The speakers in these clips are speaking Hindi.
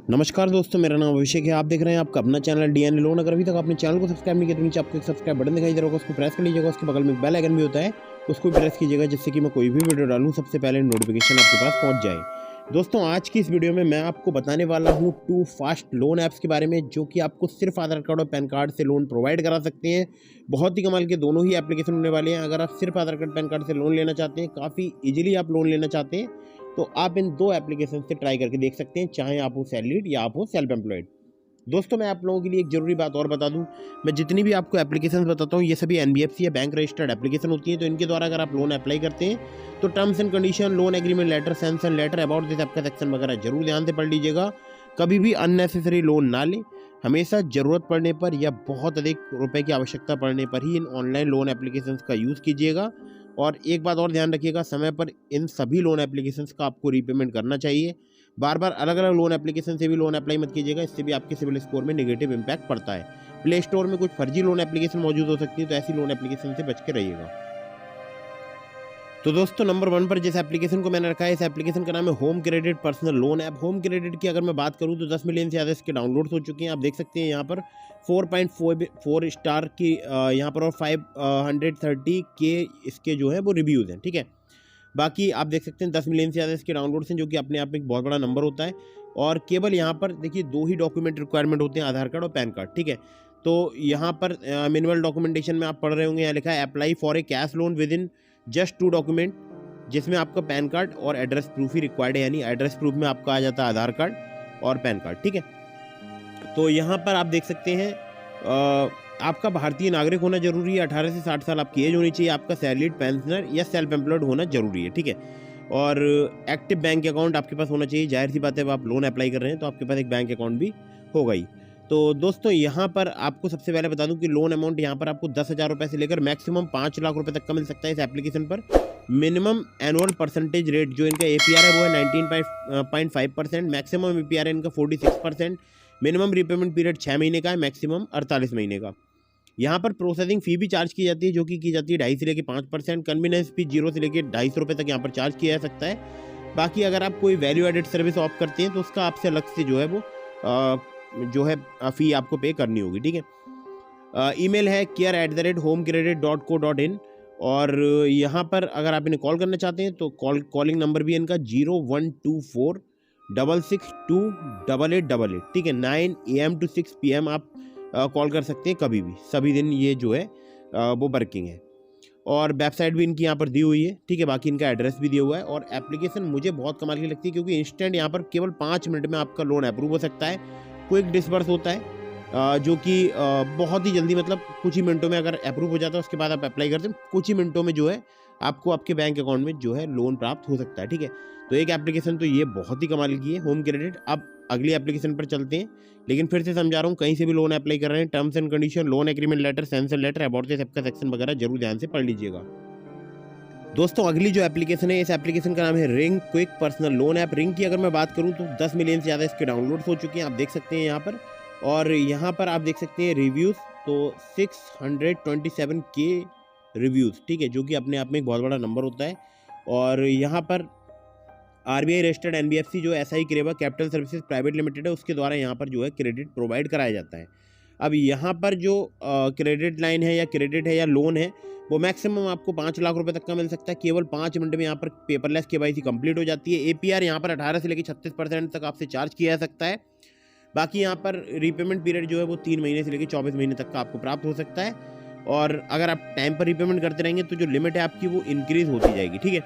नमस्कार दोस्तों, मेरा नाम अभिषेक है। आप देख रहे हैं आपका अपना चैनल डीएन लोन। अगर अभी तक आपने चैनल को सब्सक्राइब नहीं किया तो नीचे आपको एक सब्सक्राइब बटन दिखाई दे रहा होगा, उसको प्रेस कर लीजिएगा। उसके बगल में एक बेल आइकन भी होता है, उसको भी प्रेस कीजिएगा, जिससे कि मैं कोई भी वीडियो डालूं सबसे पहले नोटिफिकेशन आपके पास पहुंच जाए। दोस्तों, आज की इस वीडियो में मैं आपको बताने वाला हूं 2 फास्ट लोन ऐप्स के बारे में, जो कि आपको सिर्फ आधार कार्ड और पैन कार्ड से लोन प्रोवाइड करा सकते हैं। बहुत ही कमाल के दोनों ही एप्लीकेशन होने वाले हैं। अगर आप सिर्फ आधार कार्ड पैन कार्ड से लोन लेना चाहते हैं, काफ़ी ईजिली आप लोन लेना चाहते हैं, तो आप इन 2 एप्लीकेशन से ट्राई करके देख सकते हैं, चाहे आप हो सैलरीड या आप हो सेल्फ एम्प्लॉयड। दोस्तों, मैं आप लोगों के लिए एक जरूरी बात और बता दूं, मैं जितनी भी आपको एप्लीकेशंस बताता हूं, ये सभी एनबीएफसी या बैंक रजिस्टर्ड एप्लीकेशन होती हैं। तो इनके द्वारा अगर आप लोन अप्लाई करते हैं तो terms and condition, loan agreement letter, sanction letter, about this app का सेक्शन वगैरह जरूर ध्यान से पढ़ लीजिएगा। कभी भी अननेसेसरी लोन ना लें। हमेशा ज़रूरत पड़ने पर या बहुत अधिक रुपए की आवश्यकता पड़ने पर ही इन ऑनलाइन लोन एप्लीकेशंस का यूज़ कीजिएगा। और एक बात और ध्यान रखिएगा, समय पर इन सभी लोन एप्लीकेशंस का आपको रीपेमेंट करना चाहिए। बार बार अलग अलग लोन एप्लीकेशन से भी लोन अप्लाई मत कीजिएगा, इससे भी आपके सिविल स्कोर में नेगेटिव इंपैक्ट पड़ता है। प्ले स्टोर में कुछ फर्जी लोन एप्लीकेशन मौजूद हो सकती है, तो ऐसी लोन एप्लीकेशन से बच के रहिएगा। तो दोस्तों, नंबर 1 पर जिस एप्लीकेशन को मैंने रखा है, इस एप्लीकेशन का नाम है home credit personal loan app. Home credit की अगर मैं बात करूं तो 10 मिलियन से ज़्यादा इसके डाउनलोड्स हो चुके हैं। आप देख सकते हैं यहाँ पर 4.4 स्टार की यहाँ पर और 530 के इसके जो है वो रिव्यूज़ हैं। ठीक है, बाकी आप देख सकते हैं 10 मिलियन से ज़्यादा इसके डाउनलोड्स हैं, जो कि अपने आप में एक बहुत बड़ा नंबर होता है। और केवल यहाँ पर देखिए 2 ही डॉक्यूमेंट रिक्वायरमेंट होते हैं, आधार कार्ड और पैन कार्ड। ठीक है, तो यहाँ पर मिनिमल डॉक्यूमेंटेशन में आप पढ़ रहे होंगे, यहाँ लिखा है apply for a cash loan with in just 2 document, जिसमें आपका पैन कार्ड और एड्रेस प्रूफ ही रिक्वायर्ड है। यानी एड्रेस प्रूफ में आपका आ जाता है आधार कार्ड और पैन कार्ड। ठीक है, तो यहाँ पर आप देख सकते हैं आपका भारतीय नागरिक होना जरूरी है। 18 से 60 साल आपकी एज होनी चाहिए। आपका सैलरीड, पेंशनर या सेल्फ एम्प्लॉयड होना जरूरी है। ठीक है, और एक्टिव बैंक अकाउंट आपके पास होना चाहिए। जाहिर सी बात है, आप लोन अप्लाई कर रहे हैं तो आपके पास एक बैंक अकाउंट भी होगा ही। तो दोस्तों, यहाँ पर आपको सबसे पहले बता दूं कि लोन अमाउंट यहाँ पर आपको 10,000 रुपये से लेकर मैक्सिमम 5 लाख रुपए तक का मिल सकता है इस एप्लीकेशन पर। मिनिमम एनुअल परसेंटेज रेट जो इनका एपीआर है वो है 19.5%। मैक्सिमम एपीआर है इनका 46%। मिनिमम रिपेमेंट पीरियड 6 महीने का है, मैक्सिमम 48 महीने का। यहाँ पर प्रोसेसिंग फ़ी भी चार्ज की जाती है, जो कि की जाती है 2.5 से लेकर 5%। कन्वीनियंस फी 0 से लेकर 250 रुपये तक यहाँ पर चार्ज किया जा सकता है। बाकी अगर आप कोई वैल्यू एडेड सर्विस ऑफ करते हैं तो उसका आपसे अलग से जो है वो जो है फ़ी आपको पे करनी होगी। ठीक है, ईमेल है care@homecredit.co.in। और यहाँ पर अगर आप इन्हें कॉल करना चाहते हैं तो कॉलिंग नंबर भी है इनका 0124-662-8888। ठीक है, 9 AM to 6 PM आप कॉल कर सकते हैं कभी भी, सभी दिन ये जो है वो वर्किंग है। और वेबसाइट भी इनकी यहाँ पर दी हुई है। ठीक है, बाकी इनका एड्रेस भी दिया हुआ है। और एप्लीकेशन मुझे बहुत कमाल की लगती है, क्योंकि इंस्टेंट यहाँ पर केवल 5 मिनट में आपका लोन अप्रूव हो सकता है। क्विक डिसबर्स होता है, जो कि बहुत ही जल्दी, मतलब कुछ ही मिनटों में अगर अप्रूव हो जाता है, उसके बाद आप अप्लाई करते हैं, कुछ ही मिनटों में जो है आपको आपके बैंक अकाउंट में जो है लोन प्राप्त हो सकता है। ठीक है, तो एक एप्लीकेशन तो ये बहुत ही कमाल की है, होम क्रेडिट। अब अगली एप्लीकेशन पर चलते हैं, लेकिन फिर से समझा रहा हूँ, कहीं से भी लोन अप्लाई कर रहे हैं, terms and condition, loan agreement letter, sanction letter, about this app का सेक्शन वगैरह जरूर ध्यान से पढ़ लीजिएगा। दोस्तों, अगली जो एप्लीकेशन है, इस एप्लीकेशन का नाम है ring quick personal loan app. Ring की अगर मैं बात करूं तो 10 मिलियन से ज़्यादा इसके डाउनलोड्स हो चुके हैं, आप देख सकते हैं यहाँ पर। और यहाँ पर आप देख सकते हैं रिव्यूज़, तो 627 के रिव्यूज़। ठीक है, जो कि अपने आप में एक बहुत बड़ा नंबर होता है। और यहाँ पर आरबीआई रजिस्टर्ड एनबीएफसी जो SI Creva Capital Services Private Limited है, उसके द्वारा यहाँ पर जो है क्रेडिट प्रोवाइड कराया जाता है। अब यहाँ पर जो क्रेडिट लाइन है या क्रेडिट है या लोन है, वो मैक्सिमम आपको 5 लाख रुपए तक का मिल सकता है। केवल 5 मिनट में यहाँ पर पेपरलेस केवाईसी कंप्लीट हो जाती है। एपीआर यहाँ पर 18 से लेकर 36% तक आपसे चार्ज किया जा सकता है। बाकी यहाँ पर रीपेमेंट पीरियड जो है वो 3 महीने से लेकर 24 महीने तक का आपको प्राप्त हो सकता है। और अगर आप टाइम पर रीपेमेंट करते रहेंगे तो जो लिमिट है आपकी वो इंक्रीज होती जाएगी। ठीक है,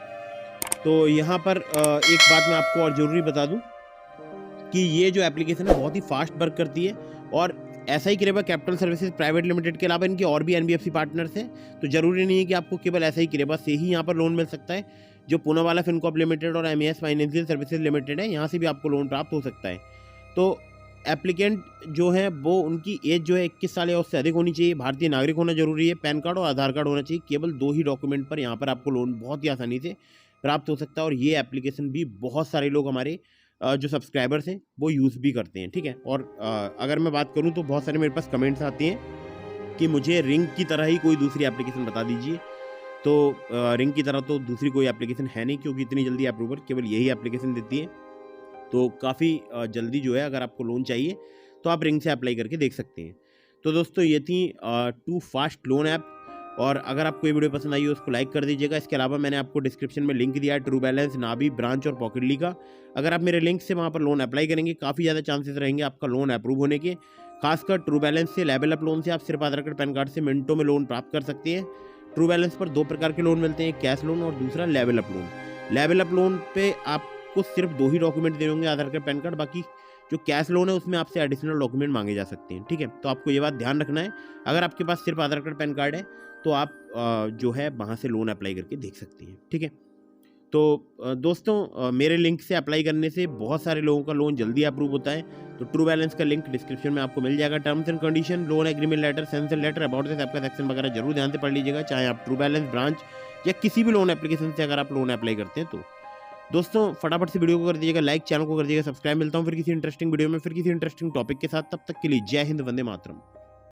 तो यहाँ पर एक बात मैं आपको और ज़रूरी बता दूँ कि ये जो एप्लीकेशन है बहुत ही फास्ट वर्क करती है। और SI Creva Capital Services Private Limited के अलावा इनके और भी एनबीएफसी पार्टनर्स हैं, तो ज़रूरी नहीं है कि आपको केवल एसआई क्रेवा से ही यहाँ पर लोन मिल सकता है। जो पूनावाला फिनकॉर्प लिमिटेड और एमएएस फाइनेंशियल सर्विसेज लिमिटेड है, यहाँ से भी आपको लोन प्राप्त हो सकता है। तो एप्लीकेंट जो है वो, उनकी एज जो है 21 साल या उससे अधिक होनी चाहिए। भारतीय नागरिक होना जरूरी है। पैन कार्ड और आधार कार्ड होना चाहिए। केवल 2 ही डॉक्यूमेंट पर यहाँ पर आपको लोन बहुत ही आसानी से प्राप्त हो सकता है। और ये एप्लीकेशन भी बहुत सारे लोग हमारे जो सब्सक्राइबर्स हैं वो यूज़ भी करते हैं। ठीक है, और अगर मैं बात करूं तो बहुत सारे मेरे पास कमेंट्स आते हैं कि मुझे रिंग की तरह ही कोई दूसरी एप्लीकेशन बता दीजिए। तो रिंग की तरह तो दूसरी कोई एप्लीकेशन है नहीं, क्योंकि इतनी जल्दी अप्रूवल केवल यही एप्लीकेशन देती है। तो काफ़ी जल्दी जो है अगर आपको लोन चाहिए तो आप रिंग से अप्लाई करके देख सकते हैं। तो दोस्तों ये थी 2 फास्ट लोन ऐप, और अगर आपको ये वीडियो पसंद आई हो उसको लाइक कर दीजिएगा। इसके अलावा मैंने आपको डिस्क्रिप्शन में लिंक दिया है ट्रू बैलेंस, नाबी, ब्रांच और पॉकेटली का। अगर आप मेरे लिंक से वहाँ पर लोन अप्लाई करेंगे काफ़ी ज़्यादा चांसेस रहेंगे आपका लोन अप्रूव होने के। खासकर ट्रू बैलेंस से, लेवल अप लोन से आप सिर्फ आधार कार्ड पैन कार्ड से मिनटों में लोन प्राप्त कर सकते हैं। ट्रू बैलेंस पर 2 प्रकार के लोन मिलते हैं, कैश लोन और दूसरा level up loan. Level up loan पे आपको सिर्फ 2 ही डॉक्यूमेंट देने होंगे, आधार कार्ड पैन कार्ड। बाकी जो कैश लोन है उसमें आपसे एडिशनल डॉक्यूमेंट मांगे जा सकते हैं, ठीक है। तो आपको ये बात ध्यान रखना है। अगर आपके पास सिर्फ आधार कार्ड पैन कार्ड है तो आप जो है वहाँ से लोन अप्लाई करके देख सकते हैं, ठीक है। तो दोस्तों मेरे लिंक से अप्लाई करने से बहुत सारे लोगों का लोन जल्दी अप्रूव होता है। तो ट्रू बैलेंस का लिंक डिस्क्रिप्शन में आपको मिल जाएगा। Terms and condition, loan agreement letter, sanction letter, about this app का सेक्शन वगैरह जरूर ध्यान से पढ़ लीजिएगा, चाहे आप ट्रू बैलेंस, ब्रांच या किसी भी लोन एप्लीकेशन से अगर आप लोन अप्लाई करते हैं तो। दोस्तों फटाफट से वीडियो को कर दीजिएगा लाइक, चैनल को कर दीजिएगा सब्सक्राइब। मिलता हूँ फिर किसी इंटरेस्टिंग वीडियो में, फिर किसी इंटरेस्टिंग टॉपिक के साथ। तब तक के लिए जय हिंद, वंदे मातरम।